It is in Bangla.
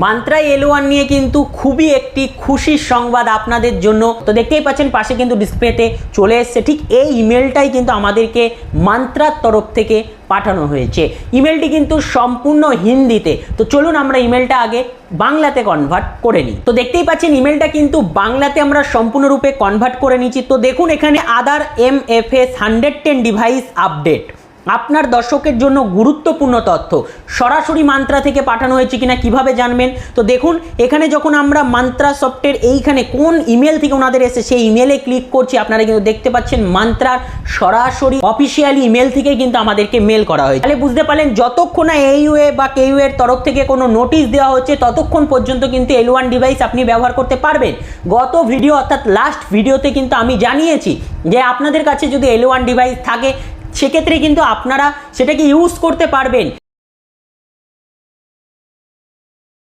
মান্ত্রা L1 নিয়ে কিন্তু খুবই একটি খুশির সংবাদ আপনাদের জন্য। তো দেখতেই পাচ্ছেন পাশে কিন্তু ডিসপ্লেতে চলে এসছে, ঠিক এই ইমেলটাই কিন্তু আমাদেরকে মান্ত্রার তরফ থেকে পাঠানো হয়েছে। ইমেলটি কিন্তু সম্পূর্ণ হিন্দিতে। তো চলুন আমরা ইমেলটা আগে বাংলাতে কনভার্ট করে নিই। তো দেখতেই পাচ্ছেন ইমেলটা কিন্তু বাংলাতে আমরা সম্পূর্ণরূপে কনভার্ট করে নিচ্ছি। তো দেখুন এখানে আদার MFS 110 ডিভাইস আপডেট, আপনার দর্শকের জন্য গুরুত্বপূর্ণ তথ্য সরাসরি মান্ত্রা থেকে পাঠানো হয়েছে কিনা কিভাবে জানবেন। তো দেখুন এখানে যখন আমরা মান্ত্রা সফটের এইখানে কোন ইমেল থেকে ওনাদের এসে সেই ইমেলে ক্লিক করছি, আপনারা কিন্তু দেখতে পাচ্ছেন মান্ত্রার সরাসরি অফিসিয়ালি ইমেল থেকে কিন্তু আমাদেরকে মেল করা হয়েছে। তাহলে বুঝতে পারলেন যতক্ষণ না AUA বা KU এর তরফ থেকে কোনো নোটিশ দেওয়া হচ্ছে ততক্ষণ পর্যন্ত কিন্তু L1 ডিভাইস আপনি ব্যবহার করতে পারবেন। গত ভিডিও অর্থাৎ লাস্ট ভিডিওতে কিন্তু আমি জানিয়েছি যে আপনাদের কাছে যদি L1 ডিভাইস থাকে সেক্ষেত্রে কিন্তু আপনারা সেটাকে ইউজ করতে পারবেন।